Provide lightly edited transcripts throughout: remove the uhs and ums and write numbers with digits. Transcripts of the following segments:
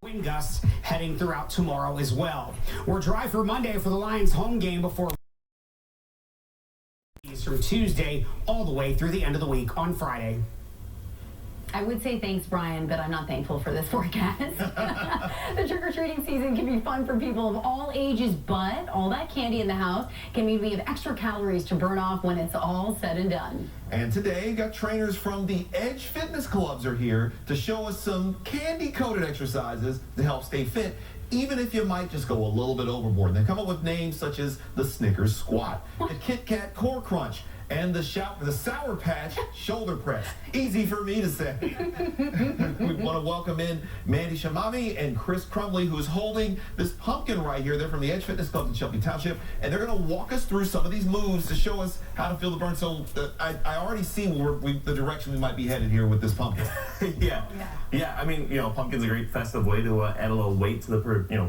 Wind gusts heading throughout tomorrow as well. We're dry for Monday for the Lions home game before from Tuesday all the way through the end of the week on Friday. I would say thanks, Brian, but I'm not thankful for this forecast. The trick-or-treating season can be fun for people of all ages, but all that candy in the house can mean we have extra calories to burn off when it's all said and done. And today, got trainers from the Edge Fitness Clubs are here to show us some candy-coated exercises to help stay fit, even if you might just go a little bit overboard. They come up with names such as the Snickers Squat, the Kit Kat Core Crunch, and the Sour Patch Shoulder Press. Easy for me to say. We want to welcome in Mandy Shamami and Chris Crumley, who's holding this pumpkin right here. They're from the Edge Fitness Club in Shelby Township, and they're going to walk us through some of these moves to show us how to feel the burn. So I already see the direction we might be headed here with this pumpkin. Yeah. I mean, pumpkin's a great festive way to add a little weight to the,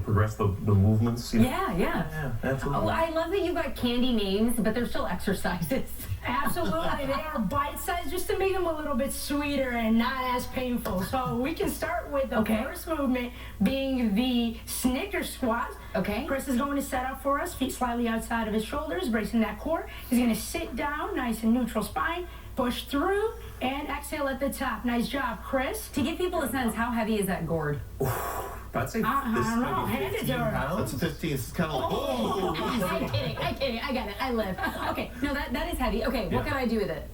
progress the movements. Yeah, absolutely. Oh, I love that you got candy names, but they're still exercises. Absolutely, they are bite-sized just to make them a little bit sweeter and not as painful. So we can start with the first movement being the Snickers squat. Okay. Chris is going to set up for us, feet slightly outside of his shoulders, bracing that core. He's going to sit down, nice and neutral spine, push through, and exhale at the top. Nice job, Chris. To give people a sense, how heavy is that gourd? I'd say I don't know. Hand it to her. That's a 15. It's kind of like, I'm kidding. I got it. I live. Okay, no, that is heavy. Okay, what can I do with it?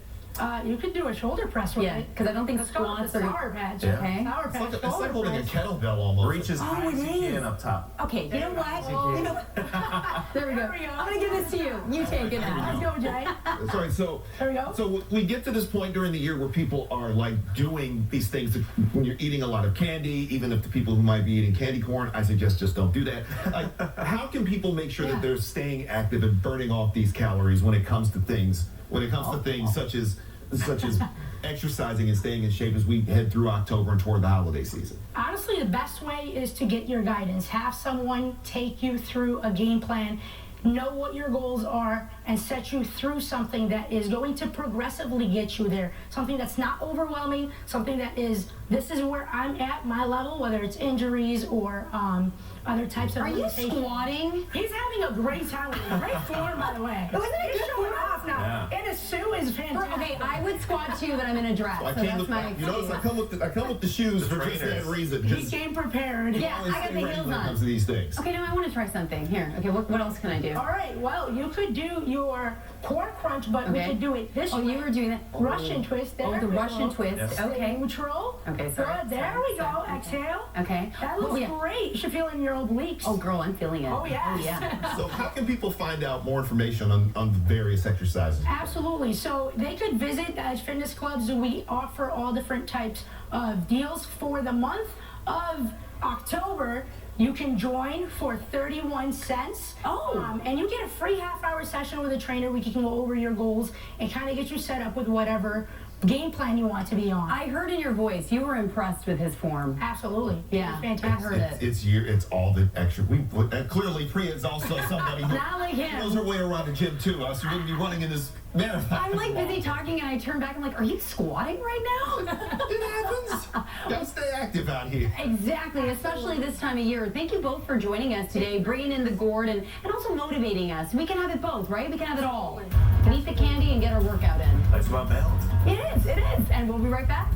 You could do a shoulder press with it. Because I don't think Let's go with squats the are... Sour Patch. Okay. Sour Patch it's like shoulder holding a press. kettlebell almost. Reach as high as you can up top. Okay, you know what? There we go. I'm going to give this to you. You take it now. Let's go, Jay. Sorry, so There we go. So we get to this point during the year where people are like doing these things that, when you're eating a lot of candy, even if the people who might be eating candy corn, I suggest just don't do that. Like, how can people make sure that they're staying active and burning off these calories when it comes to things such as exercising and staying in shape as we head through October and toward the holiday season? Honestly, the best way is to get your guidance. Have someone take you through a game plan, know what your goals are, and set you through something that is going to progressively get you there. Something that's not overwhelming, something that is, this is where I'm at, my level, whether it's injuries or other types of Are you limitations. squatting? He's having a great time with it. Great form, by the way. Wasn't it He's good showing form? off now. And his shoe is fantastic. Okay, I would squat too, but I'm in a dress, so that's my You notice I excuse. come with the shoes for just that reason. He came prepared. Yeah, I got the heels when it on. comes to these things. Okay, now I want to try something. Here, okay, what else can I do? All right, well, you could do your core crunch, but we could do it this Oh, way. you were doing that? Russian twist. There Oh, the we Russian go. twist. Okay. Neutral. Okay, sorry. Good. There we go. Exhale. Okay. That looks great. You should feel it in your obliques. Oh, girl, I'm feeling it. Oh, yes. Oh, yeah. So how can people find out more information on the various exercises? Absolutely. So they could visit the Edge Fitness Clubs. We offer all different types of deals for the month of October. You can join for 31 cents. And you get a free half-hour session with a trainer. We can go over your goals and kind of get you set up with whatever game plan you want to be on. I heard in your voice you were impressed with his form. Absolutely. Yeah, It's fantastic. I heard it. It's all the extra. Clearly Priya is also somebody who Not like him. knows her way around the gym too. Else you wouldn't be running in this marathon. I'm like busy talking and I turn back. I'm like, are you squatting right now? It happens. Gotta stay active out here. Exactly, especially this time of year. Thank you both for joining us today, bringing in the gourd and also motivating us. We can have it both, right? We can have it all. We can eat the candy and get our workout in. That's about balance. It is. And we'll be right back.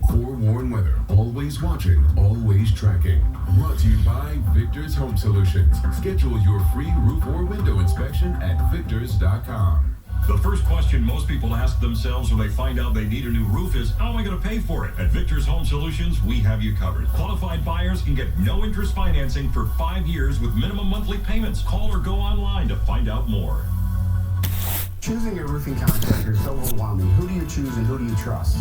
Forewarned weather, always watching, always tracking. Brought to you by Victor's Home Solutions. Schedule your free roof or window inspection at victors.com. The first question most people ask themselves when they find out they need a new roof is, how am I going to pay for it? At Victor's Home Solutions, we have you covered. Qualified buyers can get no interest financing for 5 years with minimum monthly payments. Call or go online to find out more. Choosing a roofing contractor is so overwhelming. Who do you choose and who do you trust?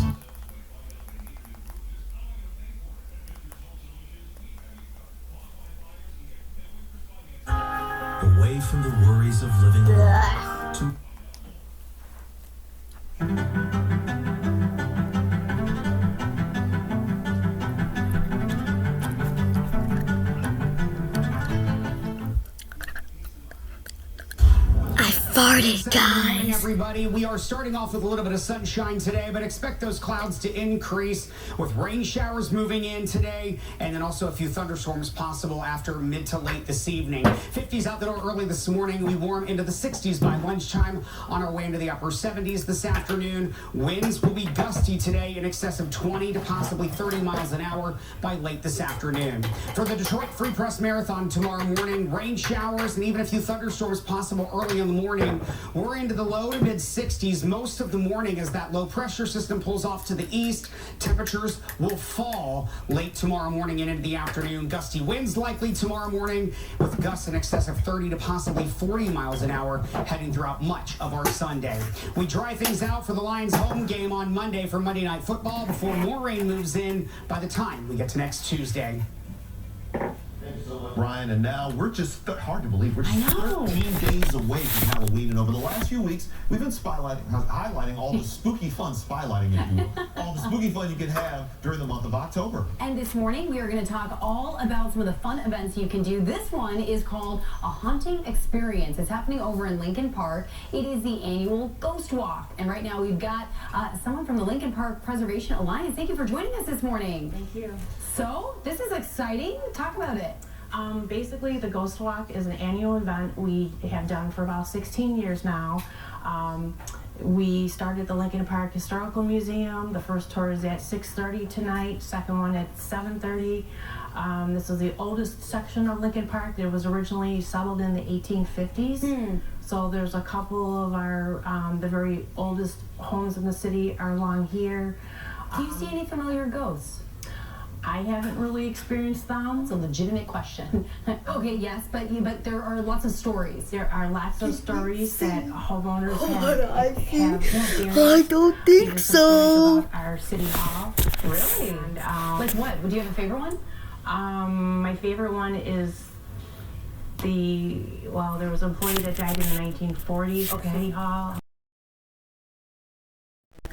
Away from the worries of living alone. To I started, Good morning, guys. everybody. We are starting off with a little bit of sunshine today, but expect those clouds to increase with rain showers moving in today, and then also a few thunderstorms possible after mid to late this evening. 50s out the door early this morning. We warm into the 60s by lunchtime, on our way into the upper 70s this afternoon. Winds will be gusty today in excess of 20 to possibly 30 miles an hour by late this afternoon. For the Detroit Free Press Marathon tomorrow morning, rain showers and even a few thunderstorms possible early in the morning. We're into the low to mid 60s most of the morning as that low pressure system pulls off to the east. Temperatures will fall late tomorrow morning and into the afternoon. Gusty winds likely tomorrow morning with gusts in excess of 30 to possibly 40 miles an hour heading throughout much of our Sunday. We dry things out for the Lions home game on Monday for Monday Night Football before more rain moves in by the time we get to next Tuesday. Brian, and now we're just hard to believe we're just 13 days away from Halloween, and over the last few weeks we've been highlighting all the spooky fun, spylighting if you will, all the spooky fun you can have during the month of October. And this morning we are going to talk all about some of the fun events you can do. This one is called a haunting experience. It's happening over in Lincoln Park. It is the annual Ghost Walk, and right now we've got someone from the Lincoln Park Preservation Alliance. Thank you for joining us this morning. Thank you. So this is exciting. Talk about it. Basically, the Ghost Walk is an annual event we have done for about 16 years now. We started the Lincoln Park Historical Museum. The first tour is at 6:30 tonight, second one at 7:30. This is the oldest section of Lincoln Park. It was originally settled in the 1850s. So there's a couple of our, the very oldest homes in the city are along here. Do you see any familiar ghosts? I haven't really experienced them. It's a legitimate question. Okay, yes, but there are lots of stories. There are lots of stories that homeowners I don't think so. About our city hall. Really? And, like what? Would you have a favorite one? My favorite one is there was an employee that died in the 1940s at City Hall.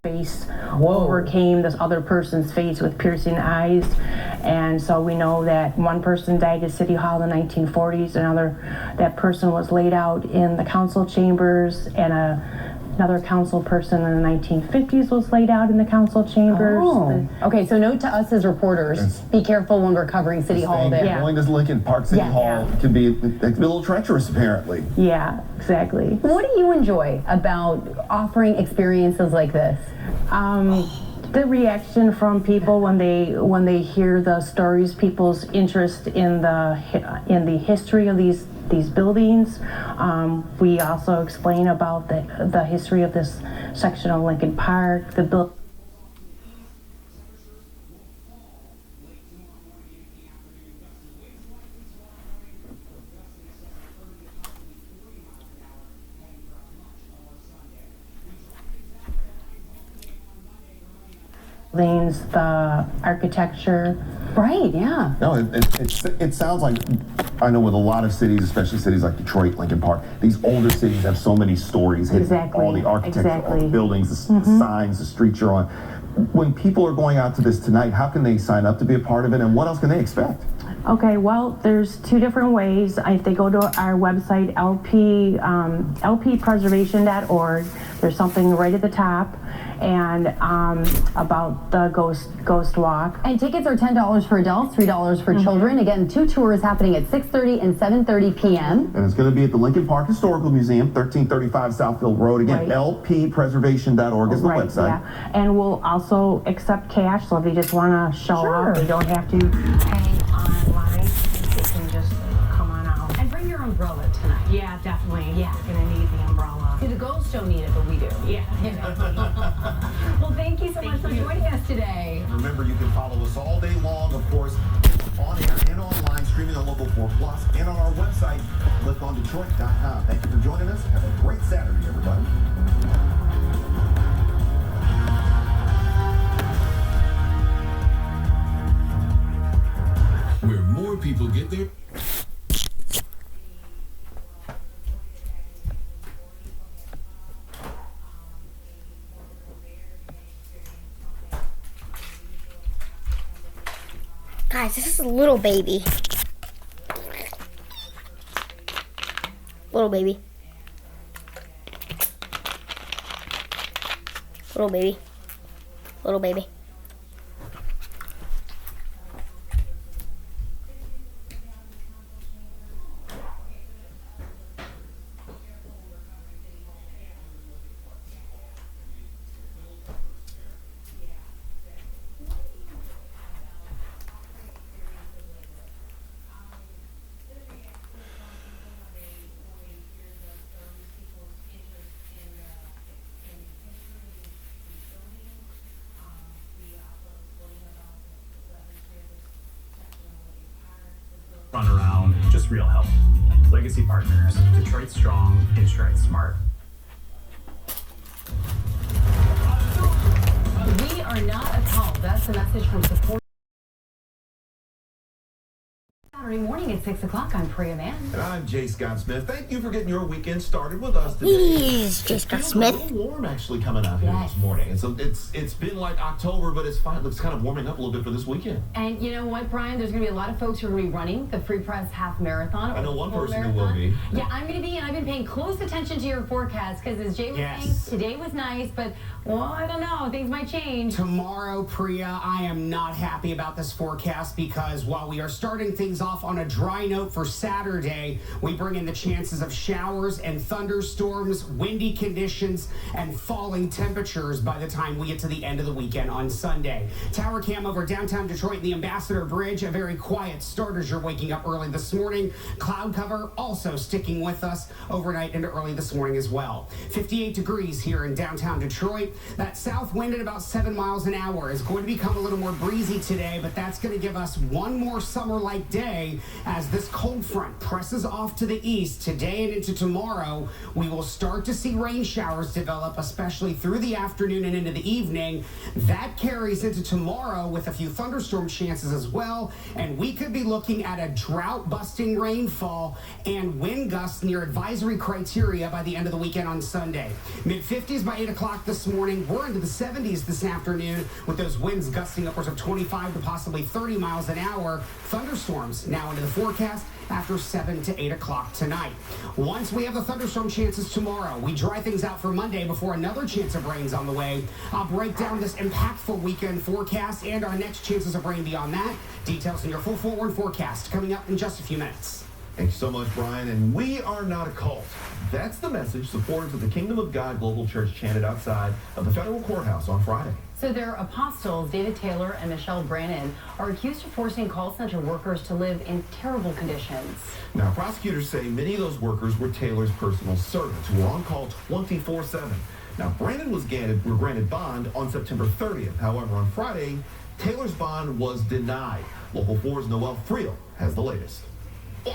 Face overcame this other person's face with piercing eyes, and so we know that one person died at City Hall in the 1940s. That person was laid out in the council chambers, and another council person in the 1950s was laid out in the council chambers. Okay, so note to us as reporters, be careful when we're covering City Hall there. Going to Lincoln Park City Hall can be a little treacherous, apparently. Yeah, exactly. What do you enjoy about offering experiences like this? The reaction from people when they hear the stories, people's interest in the history of these buildings. We also explain about the history of this section of Lincoln Park, the building. The architecture. Right, yeah. No, it sounds like, I know with a lot of cities, especially cities like Detroit, Lincoln Park, these older cities have so many stories hidden. Exactly. All the architecture, all the buildings, the signs, the streets you're on. When people are going out to this tonight, how can they sign up to be a part of it, and what else can they expect? Okay, well, there's two different ways. If they go to our website, lppreservation.org, there's something right at the top, and about the Ghost Walk. And tickets are $10 for adults, $3 for children. Again, 2 tours happening at 6:30 and 7:30 p.m. And it's going to be at the Lincoln Park Historical Museum, 1335 Southfield Road. Again, lppreservation.org is the website. Yeah. And we'll also accept cash, so if you just want to show up, they don't have to pay online. They can just come on out. And bring your umbrella tonight. Yeah, definitely. Yeah. You're going to need the umbrella. The ghosts don't need it, but we do. Yeah. Well, thank you so much for joining us today. Remember, you can follow us all day long, of course, on air and online, streaming on Local 4 Plus, and on our website. Click on Detroit.com. Thank you for joining us. Have a great Saturday, everybody. Where more people get their... Guys, this is a little baby. Little baby. Little baby. Little baby. Run around, just real help. Legacy Partners, Detroit strong, Detroit smart. We are not a cult. That's the message from support. Saturday morning at 6 o'clock. I'm Priya Mann. And I'm Jay Scott Smith. Thank you for getting your weekend started with us today. He's Jay Scott Smith. It's a little warm actually coming out here Yes. this morning. And so it's been like October, but it's fine. It's kind of warming up a little bit for this weekend. And you know what, Brian? There's going to be a lot of folks who are going to be running the Free Press Half Marathon. I know or one full person who will be. Yeah, I'm going to be, and I've been paying close attention to your forecast because, as Jay was Yes. saying, today was nice, but, well, I don't know. Things might change. Tomorrow, Priya, I am not happy about this forecast because while we are starting things off on a dry note for Saturday, we bring in the chances of showers and thunderstorms, windy conditions, and falling temperatures by the time we get to the end of the weekend on Sunday. Tower cam over downtown Detroit and the Ambassador Bridge, a very quiet start as you're waking up early this morning. Cloud cover also sticking with us overnight into early this morning as well. 58 degrees here in downtown Detroit. That south wind at about 7 miles an hour is going to become a little more breezy today, but that's going to give us one more summer-like day as this cold front presses off to the east today and into tomorrow. We will start to see rain showers develop, especially through the afternoon and into the evening. That carries into tomorrow with a few thunderstorm chances as well, and we could be looking at a drought-busting rainfall and wind gusts near advisory criteria by the end of the weekend on Sunday. Mid-50s by 8 o'clock this morning. We're into the 70s this afternoon with those winds gusting upwards of 25 to possibly 30 miles an hour. Thunderstorms now into the forecast after 7 to 8 o'clock tonight. Once we have the thunderstorm chances tomorrow, we dry things out for Monday before another chance of rain's on the way. I'll break down this impactful weekend forecast and our next chances of rain beyond that. Details in your full forward forecast coming up in just a few minutes. Thank you so much, Brian. And we are not a cult. That's the message supporters of the Kingdom of God Global Church chanted outside of the federal courthouse on Friday. So their apostles, David Taylor and Michelle Brannon, are accused of forcing call center workers to live in terrible conditions. Now, prosecutors say many of those workers were Taylor's personal servants who were on call 24/7. Now, Brannon were granted bond on September 30th. However, on Friday, Taylor's bond was denied. Local 4's Noel Friel has the latest.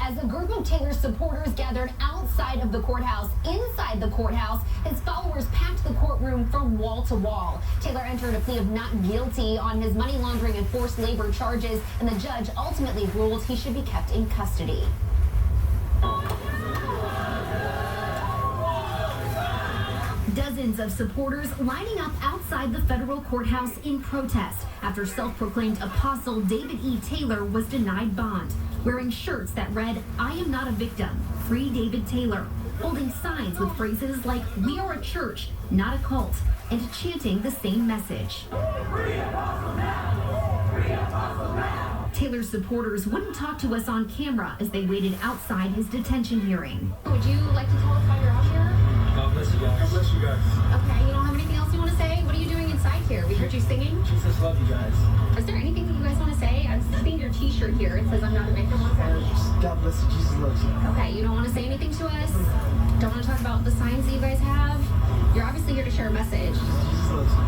As a group of Taylor supporters gathered outside of the courthouse, inside the courthouse, his followers packed the courtroom from wall to wall. Taylor entered a plea of not guilty on his money laundering and forced labor charges, and the judge ultimately ruled he should be kept in custody. Dozens of supporters lining up outside the federal courthouse in protest after self-proclaimed apostle David E. Taylor was denied bond, wearing shirts that read, "I am not a victim, free David Taylor," holding signs with phrases like, "We are a church, not a cult," and chanting the same message. Taylor's supporters wouldn't talk to us on camera as they waited outside his detention hearing. Would you like to tell us why you're out here? God bless you guys. God bless you guys. Okay, you don't have anything else you want to say? What are you doing inside here? We heard you singing. Jesus love you guys. Is there anything that you guys want to say? I'm seeing your t-shirt here. It says I'm not a victim. What's that? God bless you. Jesus loves you. Okay, you don't want to say anything to us? Don't want to talk about the signs that you guys have? You're obviously here to share a message. Jesus loves you.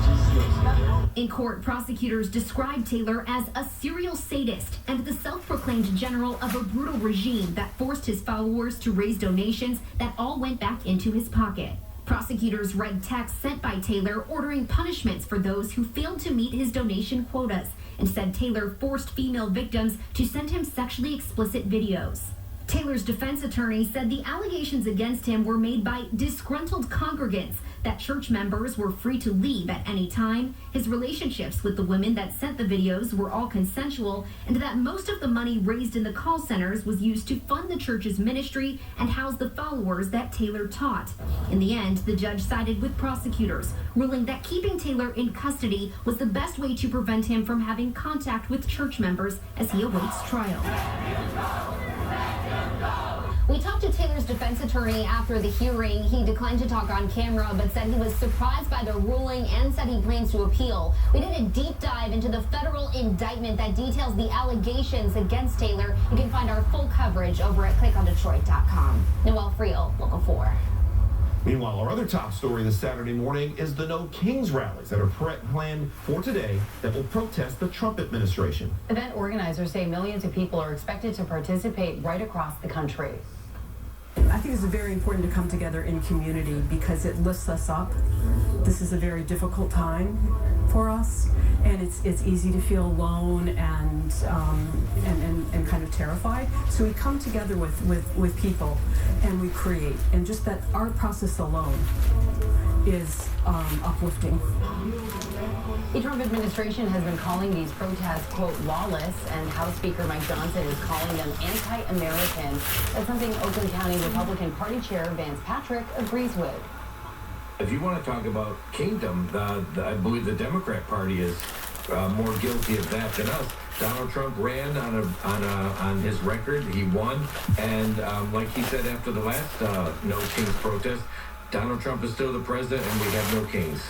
Jesus loves you. In court, prosecutors described Taylor as a serial sadist and the self-proclaimed general of a brutal regime that forced his followers to raise donations that all went back into his pocket. Prosecutors read texts sent by Taylor ordering punishments for those who failed to meet his donation quotas and said Taylor forced female victims to send him sexually explicit videos. Taylor's defense attorney said the allegations against him were made by disgruntled congregants that church members were free to leave at any time, his relationships with the women that sent the videos were all consensual, and that most of the money raised in the call centers was used to fund the church's ministry and house the followers that Taylor taught. In the end, the judge sided with prosecutors, ruling that keeping Taylor in custody was the best way to prevent him from having contact with church members as he awaits trial. We talked to Taylor's defense attorney after the hearing. He declined to talk on camera, but said he was surprised by the ruling and said he plans to appeal. We did a deep dive into the federal indictment that details the allegations against Taylor. You can find our full coverage over at clickondetroit.com. Noelle Friel, Local 4. Meanwhile, our other top story this Saturday morning is the No Kings rallies that are planned for today that will protest the Trump administration. Event organizers say millions of people are expected to participate right across the country. I think it's very important to come together in community because it lifts us up. This is a very difficult time for us, and it's easy to feel alone and kind of terrified. So we come together with people and we create, and just that art process alone is uplifting. The Trump administration has been calling these protests, quote, lawless, and House Speaker Mike Johnson is calling them anti-American. That's something Oakland County Republican Party Chair Vance Patrick agrees with. If you want to talk about kingdom, I believe the Democrat Party is more guilty of that than us. Donald Trump ran on his record. He won, and like he said after the last No Kings protest, Donald Trump is still the president, and we have no kings.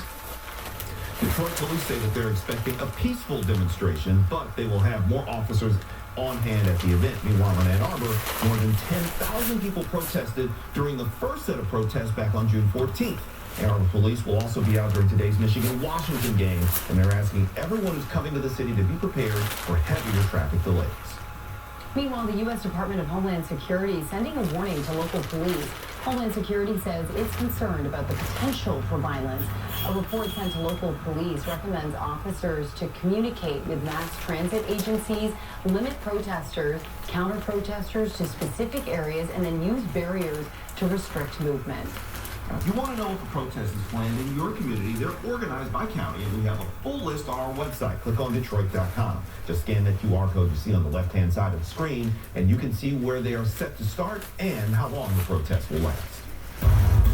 Detroit police say that they're expecting a peaceful demonstration, but they will have more officers on hand at the event. Meanwhile, in Ann Arbor, more than 10,000 people protested during the first set of protests back on June 14th. Ann Arbor police will also be out during today's Michigan-Washington game, and they're asking everyone who's coming to the city to be prepared for heavier traffic delays. Meanwhile, the U.S. Department of Homeland Security is sending a warning to local police. Homeland Security says it's concerned about the potential for violence. A report sent to local police recommends officers to communicate with mass transit agencies, limit protesters, counter protesters to specific areas, and then use barriers to restrict movement. If you want to know what the protest is planned in your community, they're organized by county, and we have a full list on our website, clickondetroit.com. Just scan that QR code you see on the left-hand side of the screen, and you can see where they are set to start and how long the protest will last.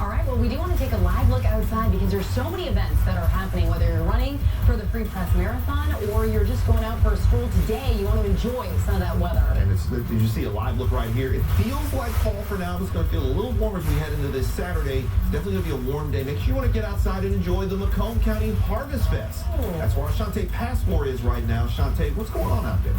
All right, well, we do want to take a live look outside because there's so many events that are happening, whether you're running for the Free Press Marathon or you're just going out for a stroll today. You want to enjoy some of that weather. And did you see a live look right here? It feels like fall for now. It's going to feel a little warmer as we head into this Saturday. It's definitely going to be a warm day. Make sure you want to get outside and enjoy the Macomb County Harvest Fest. That's where our Shantae Passmore is right now. Shantae, what's going on out there?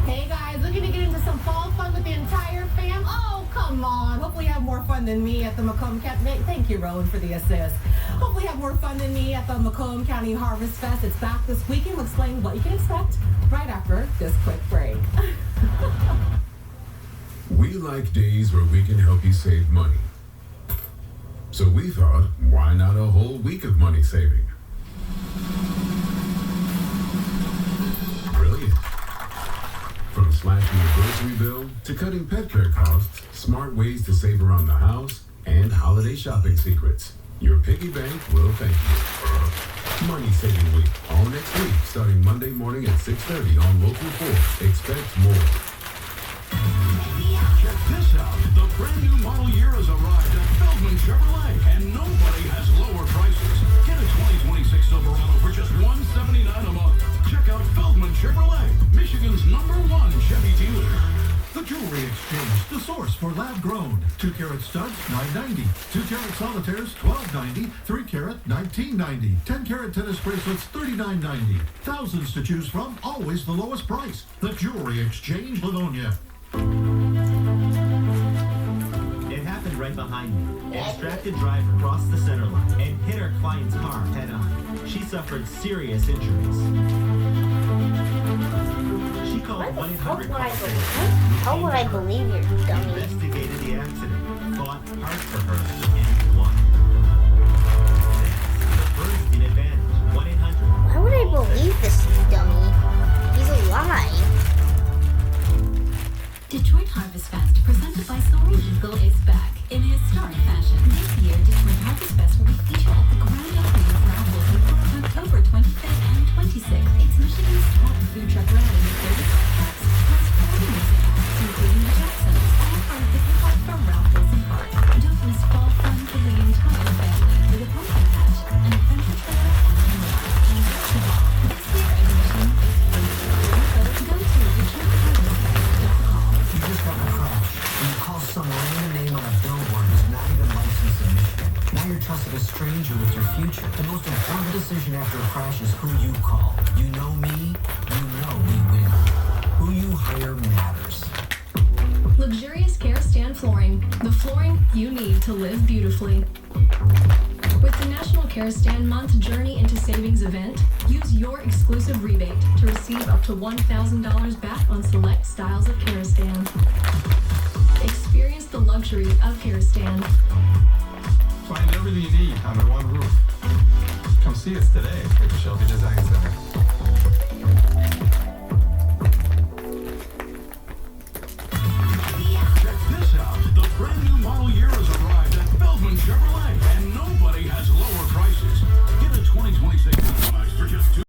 Hey guys, looking to get into some fall fun with the entire fam? Oh, come on. Hopefully you have more fun than me at the Macomb County. Thank you, Rowan, for the assist. Hopefully you have more fun than me at the Macomb County Harvest Fest. It's back this weekend. We'll explain what you can expect right after this quick break. We like days where we can help you save money. So we thought, why not a whole week of money saving? Brilliant. From slashing your grocery bill to cutting pet care costs, smart ways to save around the house, and holiday shopping secrets. Your piggy bank will thank you. Money Saving Week, all next week, starting Monday morning at 6:30 on Local 4. Expect more. Check this out. The brand new model year has arrived at Feldman Chevrolet, and nobody has lower prices. Get a 2026 Silverado for just $179 a month. Check out Feldman Chevrolet, Michigan's #1 Chevy dealer. The Jewelry Exchange, the source for lab-grown. 2-carat studs, $9.90. 2-carat solitaires, $12.90. 3-carat, $19.90. 10-carat tennis bracelets, $39.90. Thousands to choose from, always the lowest price. The Jewelry Exchange, Livonia. It happened right behind me. A distracted driver crossed the center line and hit our client's car head-on. She suffered serious injuries. She called 1-800-CALL-FAMILY. How would I believe you're dummy? Investigated the accident, fought hard for her, and won. That's the first in advantage. 1-800. Why would I believe this dummy? He's alive. Detroit Harvest Fest, presented by Soaring Eagle, is back in historic fashion. This year, Detroit Harvest Food Truck Rally with 30 trucks, plus 40 music acts, including the Jacksons, all part of the hip-hop from Ralph Wilson Park. Don't miss fall fun for the entire family with a pumpkin patch, an adventure trailer, and more. And most of all, this year admission is free. So go to richardharvest.com. You just got in a crash, and you call some random name on a billboard who's not even licensed in Michigan. Now you're trusting a stranger with your future. The most important decision after a crash is who you call. You know me, you know we win. Who you hire matters. Luxurious Care Flooring, the flooring you need to live beautifully. With the National Care Stand Month Journey into Savings event, use your exclusive rebate to receive up to $1,000 back on select styles of Care Stand. Experience the luxury of Care Stand. Find everything you need under one roof. Come see us today at the Shelby Design Center.